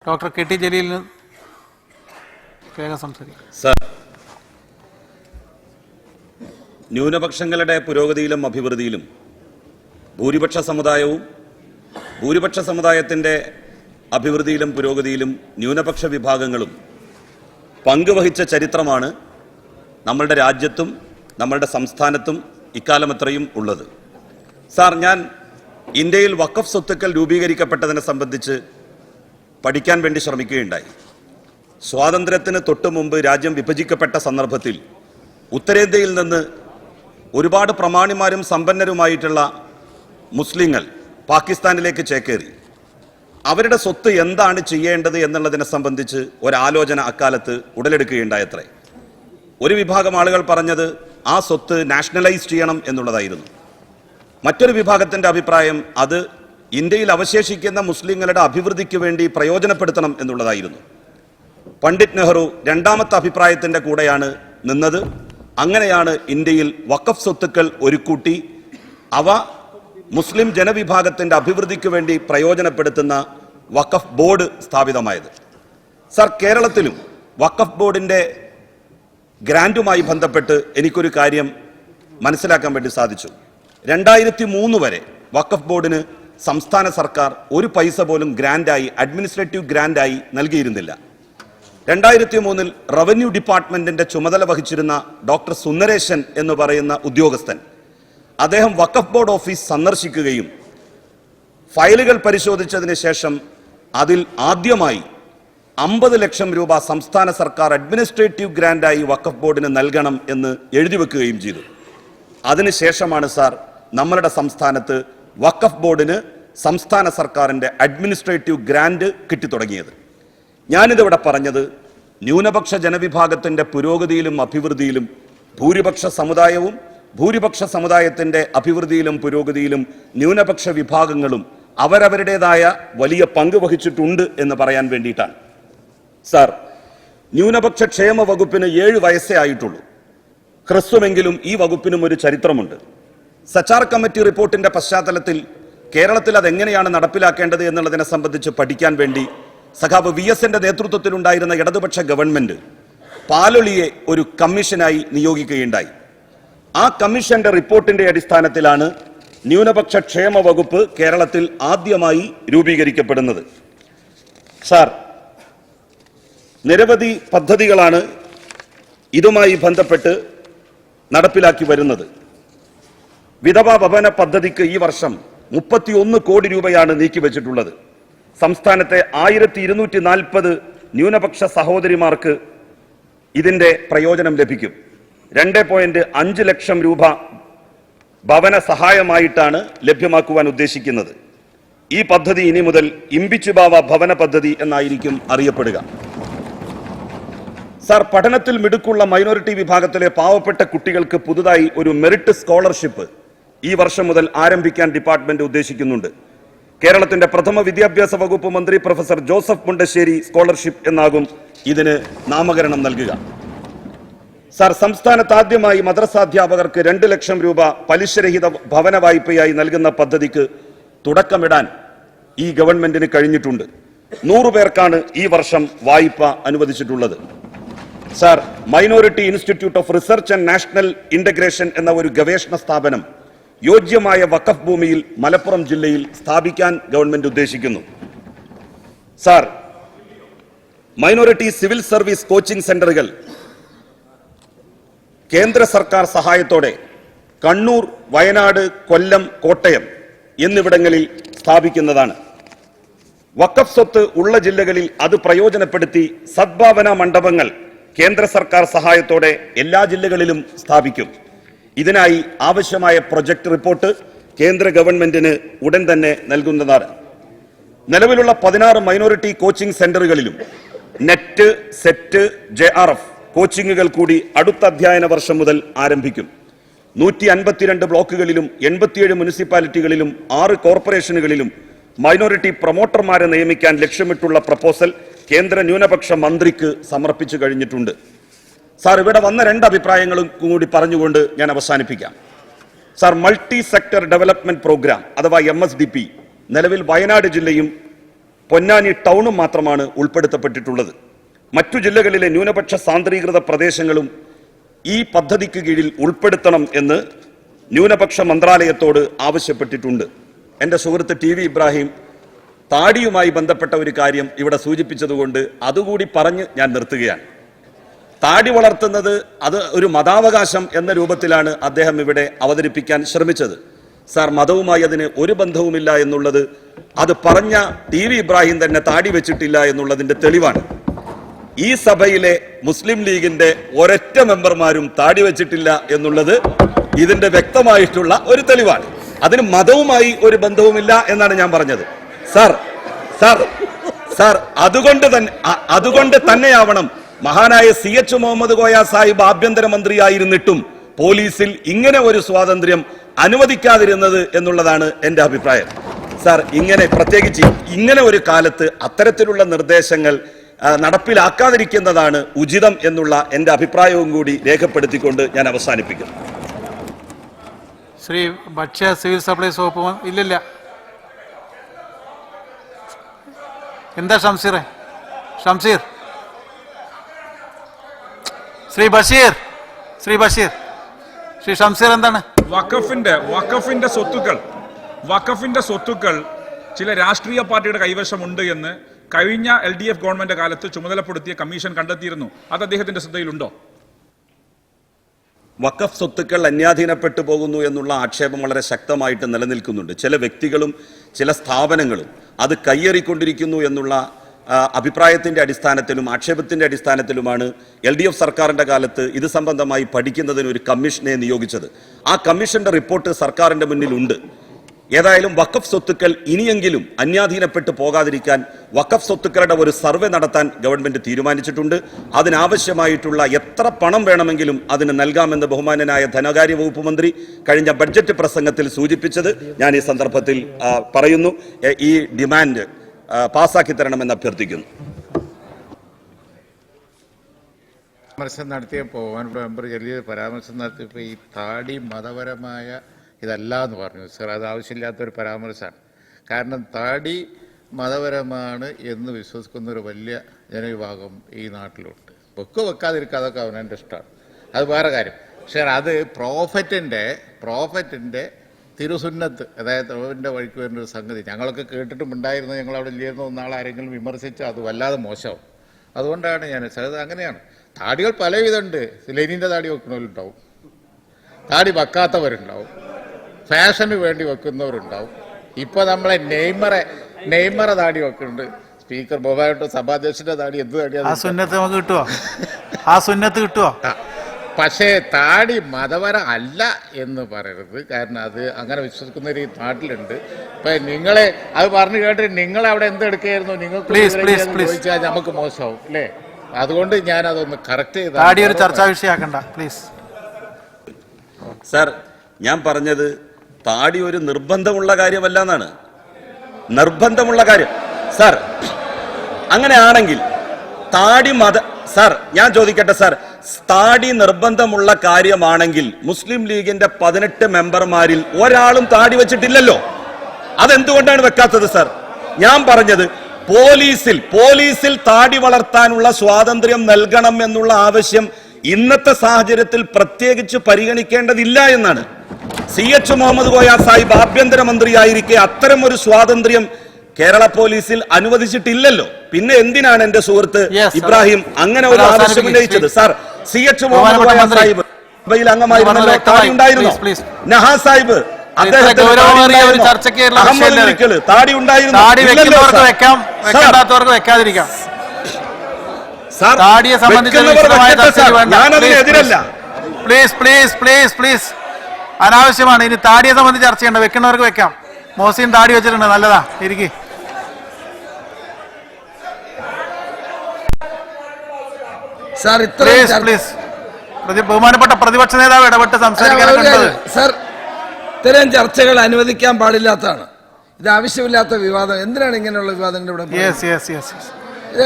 Doctor K T ജലീലിന് വേഗം സംസാരിക്കും. Sir, ന്യൂനപക്ഷങ്ങളുടെ പുരോഗതിയിലും അഭിവൃദ്ധിയിലും ഭൂരിപക്ഷ സമുദായത്തിൻ്റെ അഭിവൃദ്ധിയിലും പുരോഗതിയിലും ന്യൂനപക്ഷ വിഭാഗങ്ങളും പങ്കുവഹിച്ച ചരിത്രമാണ് നമ്മളുടെ രാജ്യത്തും നമ്മളുടെ സംസ്ഥാനത്തും ഇക്കാലമത്രയും ഉള്ളത്. സാർ, ഞാൻ ഇന്ത്യയിൽ വഖഫ് സ്വത്തുക്കൾ രൂപീകരിക്കപ്പെട്ടതിനെ സംബന്ധിച്ച് പഠിക്കാൻ വേണ്ടി ശ്രമിക്കുകയുണ്ടായി. സ്വാതന്ത്ര്യത്തിന് തൊട്ടു മുമ്പ് രാജ്യം വിഭജിക്കപ്പെട്ട സന്ദർഭത്തിൽ ഉത്തരേന്ത്യയിൽ നിന്ന് ഒരുപാട് പ്രമാണിമാരും സമ്പന്നരുമായിട്ടുള്ള മുസ്ലിങ്ങൾ പാകിസ്ഥാനിലേക്ക് ചേക്കേറി. അവരുടെ സ്വത്ത് എന്താണ് ചെയ്യേണ്ടത് എന്നുള്ളതിനെ സംബന്ധിച്ച് ഒരാലോചന അക്കാലത്ത് ഉടലെടുക്കുകയുണ്ടായത്രേ. ഒരു വിഭാഗം ആളുകൾ പറഞ്ഞത് ആ സ്വത്ത് നാഷണലൈസ് ചെയ്യണം എന്നുള്ളതായിരുന്നു. മറ്റൊരു വിഭാഗത്തിൻ്റെ അഭിപ്രായം അത് ഇന്ത്യയിൽ അവശേഷിക്കുന്ന മുസ്ലിങ്ങളുടെ അഭിവൃദ്ധിക്ക് വേണ്ടി പ്രയോജനപ്പെടുത്തണം എന്നുള്ളതായിരുന്നു. പണ്ഡിറ്റ് നെഹ്റു രണ്ടാമത്തെ അഭിപ്രായത്തിൻ്റെ കൂടെയാണ് നിന്നത്. അങ്ങനെയാണ് ഇന്ത്യയിൽ വഖഫ് സ്വത്തുക്കൾ ഒരുക്കൂട്ടി അവ മുസ്ലിം ജനവിഭാഗത്തിൻ്റെ അഭിവൃദ്ധിക്ക് വേണ്ടി പ്രയോജനപ്പെടുത്തുന്ന വഖഫ് ബോർഡ് സ്ഥാപിതമായത്. സർ, കേരളത്തിലും വഖഫ് ബോർഡിൻ്റെ ഗ്രാൻറ്റുമായി ബന്ധപ്പെട്ട് എനിക്കൊരു കാര്യം മനസ്സിലാക്കാൻ വേണ്ടി സാധിച്ചു. 2003 വരെ വഖഫ് ബോർഡിന് സംസ്ഥാന സർക്കാർ ഒരു പൈസ പോലും ഗ്രാൻറ്റായി, അഡ്മിനിസ്ട്രേറ്റീവ് ഗ്രാൻറ്റായി നൽകിയിരുന്നില്ല. 2003 റവന്യൂ ഡിപ്പാർട്ട്മെന്റിന്റെ ചുമതല വഹിച്ചിരുന്ന ഡോക്ടർ സുന്ദരേശൻ എന്ന് പറയുന്ന ഉദ്യോഗസ്ഥൻ, അദ്ദേഹം വഖഫ് ബോർഡ് ഓഫീസ് സന്ദർശിക്കുകയും ഫയലുകൾ പരിശോധിച്ചതിന് ശേഷം അതിൽ ആദ്യമായി 50 ലക്ഷം രൂപ സംസ്ഥാന സർക്കാർ അഡ്മിനിസ്ട്രേറ്റീവ് ഗ്രാൻറ്റായി വഖഫ് ബോർഡിന് നൽകണം എന്ന് എഴുതി വെക്കുകയും ചെയ്തു. അതിനുശേഷമാണ് സാർ നമ്മളുടെ സംസ്ഥാനത്ത് വഖഫ് ബോർഡിന് സംസ്ഥാന സർക്കാരിൻ്റെ അഡ്മിനിസ്ട്രേറ്റീവ് ഗ്രാൻറ്റ് കിട്ടിത്തുടങ്ങിയത്. ഞാനിതിവിടെ പറഞ്ഞത് ന്യൂനപക്ഷ ജനവിഭാഗത്തിൻ്റെ പുരോഗതിയിലും അഭിവൃദ്ധിയിലും ഭൂരിപക്ഷ സമുദായത്തിൻ്റെ അഭിവൃദ്ധിയിലും പുരോഗതിയിലും ന്യൂനപക്ഷ വിഭാഗങ്ങളും അവരവരുടേതായ വലിയ പങ്ക് വഹിച്ചിട്ടുണ്ട് എന്ന് പറയാൻ വേണ്ടിയിട്ടാണ്. സാർ, ന്യൂനപക്ഷ ക്ഷേമ വകുപ്പിന് 7 വയസ്സേ ആയിട്ടുള്ളൂ. ഹ്രസ്വമെങ്കിലും ഈ വകുപ്പിനും ഒരു ചരിത്രമുണ്ട്. സച്ചാർ കമ്മിറ്റി റിപ്പോർട്ടിന്റെ പശ്ചാത്തലത്തിൽ കേരളത്തിൽ അതെങ്ങനെയാണ് നടപ്പിലാക്കേണ്ടത് എന്നുള്ളതിനെ സംബന്ധിച്ച് പഠിക്കാൻ വേണ്ടി സഖാവ് VS-ന്റെ നേതൃത്വത്തിലുണ്ടായിരുന്ന ഇടതുപക്ഷ ഗവൺമെന്റ് പാലൊളിയെ ഒരു കമ്മീഷനായി നിയോഗിക്കുകയുണ്ടായി. ആ കമ്മീഷന്റെ റിപ്പോർട്ടിന്റെ അടിസ്ഥാനത്തിലാണ് ന്യൂനപക്ഷ ക്ഷേമ വകുപ്പ് കേരളത്തിൽ ആദ്യമായി രൂപീകരിക്കപ്പെടുന്നത്. സാർ, നിരവധി പദ്ധതികളാണ് ഇതുമായി ബന്ധപ്പെട്ട് നടപ്പിലാക്കി വരുന്നത്. വിധവാ ഭവന പദ്ധതിക്ക് ഈ വർഷം 31 കോടി രൂപയാണ് നീക്കിവെച്ചിട്ടുള്ളത്. സംസ്ഥാനത്തെ 1240 ന്യൂനപക്ഷ സഹോദരിമാർക്ക് ഇതിന്റെ പ്രയോജനം ലഭിക്കും. 2.5 ലക്ഷം രൂപ ഭവന സഹായമായിട്ടാണ് ലഭ്യമാക്കുവാൻ ഉദ്ദേശിക്കുന്നത്. ഈ പദ്ധതി ഇനി മുതൽ ഇമ്പിച്ചുബാവ ഭവന പദ്ധതി എന്നായിരിക്കും അറിയപ്പെടുക. സാർ, പഠനത്തിൽ മിടുക്കുള്ള മൈനോറിറ്റി വിഭാഗത്തിലെ പാവപ്പെട്ട കുട്ടികൾക്ക് പുതുതായി ഒരു മെറിറ്റ് സ്കോളർഷിപ്പ് ഈ വർഷം മുതൽ ആരംഭിക്കാൻ ഡിപ്പാർട്ട്മെന്റ് ഉദ്ദേശിക്കുന്നുണ്ട്. കേരളത്തിന്റെ പ്രഥമ വിദ്യാഭ്യാസ വകുപ്പ് മന്ത്രി പ്രൊഫസർ ജോസഫ് മുണ്ടശ്ശേരി സ്കോളർഷിപ്പ് എന്നാകും ഇതിന് നാമകരണം നൽകുക. സാർ, സംസ്ഥാനത്ത് ആദ്യമായി മദ്രസാധ്യാപകർക്ക് 2 ലക്ഷം രൂപ പലിശരഹിത ഭവന വായ്പയായി നൽകുന്ന പദ്ധതിക്ക് തുടക്കമിടാൻ ഈ ഗവൺമെന്റിന് കഴിഞ്ഞിട്ടുണ്ട്. 100 പേർക്കാണ് ഈ വർഷം വായ്പ അനുവദിച്ചിട്ടുള്ളത്. Sir, minority institute of research and national integration എന്ന ഒരു ഗവേഷണ സ്ഥാപനം യോജ്യമായ വഖഫ് ഭൂമിയിൽ മലപ്പുറം ജില്ലയിൽ സ്ഥാപിക്കാൻ ഗവൺമെന്റ് ഉദ്ദേശിക്കുന്നു. Sir, minority civil service coaching സെന്ററുകൾ കേന്ദ്ര സർക്കാർ സഹായത്തോടെ കണ്ണൂർ, വയനാട്, കൊല്ലം, കോട്ടയം എന്നിവിടങ്ങളിൽ സ്ഥാപിക്കുന്നതാണ്. വഖഫ് സ്വത്ത് ഉള്ള ജില്ലകളിൽ അത് പ്രയോജനപ്പെടുത്തി സദ്ഭാവന മണ്ഡപങ്ങൾ കേന്ദ്ര സർക്കാർ സഹായത്തോടെ എല്ലാ ജില്ലകളിലും സ്ഥാപിക്കും. ഇതിനായി ആവശ്യമായ പ്രൊജക്ട് റിപ്പോർട്ട് കേന്ദ്ര ഗവൺമെന്റിന് ഉടൻ തന്നെ നൽകുന്നതാണ്. നിലവിലുള്ള 16 മൈനോറിറ്റി കോച്ചിംഗ് സെന്ററുകളിലും നെറ്റ്, സെറ്റ്, JRF കോച്ചിങ്ങുകൾ കൂടി അടുത്ത അധ്യയന വർഷം മുതൽ ആരംഭിക്കും. 152 ബ്ലോക്കുകളിലും 87 മുനിസിപ്പാലിറ്റികളിലും 6 കോർപ്പറേഷനുകളിലും മൈനോറിറ്റി പ്രൊമോട്ടർമാരെ നിയമിക്കാൻ ലക്ഷ്യമിട്ടുള്ള പ്രപ്പോസൽ കേന്ദ്ര ന്യൂനപക്ഷ മന്ത്രിക്ക് സമർപ്പിച്ചു കഴിഞ്ഞിട്ടുണ്ട്. സാർ, ഇവിടെ വന്ന 2 അഭിപ്രായങ്ങളും കൂടി പറഞ്ഞുകൊണ്ട് ഞാൻ അവസാനിപ്പിക്കാം. Sir, multi sector development programme അഥവാ MSDP നിലവിൽ വയനാട് ജില്ലയും പൊന്നാനി ടൗണും മാത്രമാണ് ഉൾപ്പെടുത്തപ്പെട്ടിട്ടുള്ളത്. മറ്റു ജില്ലകളിലെ ന്യൂനപക്ഷ സാന്ദ്രീകൃത പ്രദേശങ്ങളും ഈ പദ്ധതിക്ക് കീഴിൽ ഉൾപ്പെടുത്തണം എന്ന് ന്യൂനപക്ഷ മന്ത്രാലയത്തോട് ആവശ്യപ്പെട്ടിട്ടുണ്ട്. എൻ്റെ സുഹൃത്ത് TV ഇബ്രാഹിം താടിയുമായി ബന്ധപ്പെട്ട ഒരു കാര്യം ഇവിടെ സൂചിപ്പിച്ചതുകൊണ്ട് അതുകൂടി പറഞ്ഞ് ഞാൻ നിർത്തുകയാണ്. താടി വളർത്തുന്നത് അത് ഒരു മതാവകാശം എന്ന രൂപത്തിലാണ് അദ്ദേഹം ഇവിടെ അവതരിപ്പിക്കാൻ ശ്രമിച്ചത്. സാർ, മതവുമായി അതിന് ഒരു ബന്ധവുമില്ല എന്നുള്ളത് അത് പറഞ്ഞ TV ഇബ്രാഹിം തന്നെ താടി വെച്ചിട്ടില്ല എന്നുള്ളതിന്റെ തെളിവാണ്. ഈ സഭയിലെ മുസ്ലിം ലീഗിന്റെ ഒരൊറ്റ മെമ്പർമാരും താടി വെച്ചിട്ടില്ല എന്നുള്ളത് ഇതിന്റെ വ്യക്തമായിട്ടുള്ള ഒരു തെളിവാണ്. അതിന് മതവുമായി ഒരു ബന്ധവുമില്ല എന്നാണ് ഞാൻ പറഞ്ഞത്. സാർ അതുകൊണ്ട് തന്നെയാവണം മഹാനായ CH മുഹമ്മദ് കോയ സാഹിബ് ആഭ്യന്തരമന്ത്രിയായിരുന്നിട്ടും പോലീസിൽ ഇങ്ങനെ ഒരു സ്വാതന്ത്ര്യം അനുവദിക്കാതിരുന്നത് എന്നുള്ളതാണ് എന്റെ അഭിപ്രായം. സാർ, പ്രത്യേകിച്ച് ഇങ്ങനെ ഒരു കാലത്ത് അത്തരത്തിലുള്ള നിർദ്ദേശങ്ങൾ നടപ്പിലാക്കാതിരിക്കുന്നതാണ് ഉചിതം എന്നുള്ള എന്റെ അഭിപ്രായവും കൂടി രേഖപ്പെടുത്തിക്കൊണ്ട് ഞാൻ അവസാനിപ്പിക്കുന്നു. ശ്രീ ഭക്ഷ്യ സിവിൽ സപ്ലൈസ് വകുപ്പ് ഇല്ലില്ല. എന്താ ഷംസീർ ശ്രീ ബഷീർ ശ്രീ ഷംസീർ എന്താണ്? വഖഫിന്റെ സ്വത്തുക്കൾ ചില രാഷ്ട്രീയ പാർട്ടിയുടെ കൈവശമുണ്ട് എന്ന് കഴിഞ്ഞ LDF ഗവൺമെന്റ് കാലത്ത് ചുമതലപ്പെടുത്തിയ കമ്മീഷൻ കണ്ടെത്തിയിരുന്നു. അത് അദ്ദേഹത്തിന്റെ ശ്രദ്ധയിലുണ്ടോ? വഖഫ് സ്വത്തുക്കൾ അന്യാധീനപ്പെട്ടു പോകുന്നു എന്നുള്ള ആക്ഷേപം വളരെ ശക്തമായിട്ട് നിലനിൽക്കുന്നുണ്ട്. ചില വ്യക്തികളും ചില സ്ഥാപനങ്ങളും അത് കയ്യേറിക്കൊണ്ടിരിക്കുന്നു എന്നുള്ള അഭിപ്രായത്തിന്റെ അടിസ്ഥാനത്തിലും ആക്ഷേപത്തിന്റെ അടിസ്ഥാനത്തിലുമാണ് LDF സർക്കാരിന്റെ കാലത്ത് ഇത് സംബന്ധമായി പഠിക്കുന്നതിന് ഒരു കമ്മീഷനെ നിയോഗിച്ചത്. ആ കമ്മീഷന്റെ റിപ്പോർട്ട് സർക്കാരിന്റെ മുന്നിലുണ്ട്. ഏതായാലും വഖഫ് സ്വത്തുക്കൾ ഇനിയെങ്കിലും അന്യാധീനപ്പെട്ടു പോകാതിരിക്കാൻ വഖഫ് സ്വത്തുക്കളുടെ ഒരു സർവേ നടത്താൻ ഗവൺമെന്റ് തീരുമാനിച്ചിട്ടുണ്ട്. അതിനാവശ്യമായിട്ടുള്ള എത്ര പണം വേണമെങ്കിലും അതിന് നൽകാമെന്ന് ബഹുമാന്യനായ ധനകാര്യ വകുപ്പ് മന്ത്രി കഴിഞ്ഞ ബഡ്ജറ്റ് പ്രസംഗത്തിൽ സൂചിപ്പിച്ചത് ഞാൻ ഈ സന്ദർഭത്തിൽ പറയുന്നു. ഈ ഡിമാൻഡ് പാസാക്കി തരണമെന്ന് അഭ്യർത്ഥിക്കുന്നു. പരാമർശം നടത്തിയപ്പോൾ മെമ്പർ ചെറിയ പരാമർശം നടത്തിയപ്പോൾ ഈ താടി മതപരമായ ഇതല്ല എന്ന് പറഞ്ഞു. സർ, അത് ആവശ്യമില്ലാത്തൊരു പരാമർശമാണ്. കാരണം താടി മതപരമാണ് എന്ന് വിശ്വസിക്കുന്ന ഒരു വലിയ ജനവിഭാഗം ഈ നാട്ടിലുണ്ട്. വെക്കാതിരിക്കാതൊക്കെ അവനെൻ്റെ ഇഷ്ടമാണ്, അത് വേറെ കാര്യം. പക്ഷേ അത് പ്രോഫറ്റിൻ്റെ തിരുസുന്നത്ത്, അതായത് അവൻ്റെ വഴിക്ക് വരുന്ന ഒരു സംഗതി ഞങ്ങളൊക്കെ കേട്ടിട്ടും ഉണ്ടായിരുന്നു. ഞങ്ങളവിടെ ഇല്ലായിരുന്നു ഒന്നാളാരെങ്കിലും വിമർശിച്ച് അത് വല്ലാതെ മോശമാവും. അതുകൊണ്ടാണ് ഞാൻ അത് അങ്ങനെയാണ്. താടികൾ പലവിധമുണ്ട്. ലെനിൻ്റെ താടി വെക്കണവരുണ്ടാവും, താടി വെക്കാത്തവരുണ്ടാവും, ഫാഷന് വേണ്ടി വെക്കുന്നവരുണ്ടാവും. ഇപ്പോൾ നമ്മളെ നെയ്മറെ താടി വെക്കുന്നുണ്ട്. സ്പീക്കർ ബഹുമാനപ്പെട്ട സഭാധ്യക്ഷന്റെ താടി എന്ത് താടിയാണ്? ആ സുന്നത്ത് കിട്ടുമോ? പക്ഷേ താടി മതപര അല്ല എന്ന് പറയരുത്. കാരണം അത് അങ്ങനെ വിശ്വസിക്കുന്ന ഒരു നാട്ടിലുണ്ട്. ഇപ്പൊ നിങ്ങളെ അത് പറഞ്ഞു കേട്ടിട്ട് നിങ്ങളവിടെ എന്തെടുക്കായിരുന്നു? നിങ്ങൾക്ക് ചോദിച്ചാൽ നമുക്ക് മോശമാവും അല്ലേ? അതുകൊണ്ട് ഞാൻ അതൊന്ന് കറക്റ്റ് ചെയ്ത് ഒരു ചർച്ചാ വിഷയമാക്കണ്ട പ്ലീസ്. സാർ, ഞാൻ പറഞ്ഞത് താടി ഒരു നിർബന്ധമുള്ള കാര്യമല്ല എന്നാണ്. നിർബന്ധമുള്ള കാര്യം സാർ, അങ്ങനെയാണെങ്കിൽ സാർ ഞാൻ ചോദിക്കട്ടെ സാർ, താടി നിർബന്ധമുള്ള കാര്യമാണെങ്കിൽ മുസ്ലിം ലീഗിന്റെ 18 മെമ്പർമാരിൽ ഒരാളും താടി വെച്ചിട്ടില്ലല്ലോ. അതെന്തുകൊണ്ടാണ് വെക്കാത്തത് സാർ? ഞാൻ പറഞ്ഞത് പോലീസിൽ താടി വളർത്താനുള്ള സ്വാതന്ത്ര്യം നൽകണം എന്നുള്ള ആവശ്യം ഇന്നത്തെ സാഹചര്യത്തിൽ പ്രത്യേകിച്ച് പരിഗണിക്കേണ്ടതില്ല എന്നാണ്. CH മുഹമ്മദ് കോയ സാഹിബ് ആഭ്യന്തരമന്ത്രിയായിരിക്കെ അത്തരം ഒരു സ്വാതന്ത്ര്യം കേരള പോലീസിൽ അനുവദിച്ചിട്ടില്ലല്ലോ. പിന്നെ എന്തിനാണ് എന്റെ സുഹൃത്ത് ഇബ്രാഹിം അങ്ങനെ ഒരു ആവശ്യം ഉന്നയിച്ചത്? സാർ, CH മുഹമ്മദ് കോയ സാഹിബ് അംഗമായിരുന്നല്ലോ, താടി ഉണ്ടായിരുന്നു. നഹാസ് സാഹിബ് താടി ഉണ്ടായിരുന്നു. ഞാനതിനെതിരല്ല. പ്ലീസ് അനാവശ്യമാണ്. ഇനി താടിയെ സംബന്ധിച്ച് ചർച്ച ചെയ്യണ്ട, വെക്കുന്നവർക്ക് വെക്കാം. മോസിൻ താടി വെച്ചിട്ടുണ്ട്, നല്ലതാ. ഇരിക്കും പ്ലീസ്. ബഹുമാനപ്പെട്ട പ്രതിപക്ഷ നേതാവ് ഇടപെട്ട് സംസാരിക്കാൻ. സർ, ഇത്തരം ചർച്ചകൾ അനുവദിക്കാൻ പാടില്ലാത്തതാണ്. ഇത് ആവശ്യമില്ലാത്ത വിവാദം. എന്തിനാണ് ഇങ്ങനെയുള്ള വിവാദങ്ങൾ ഇവിടെ?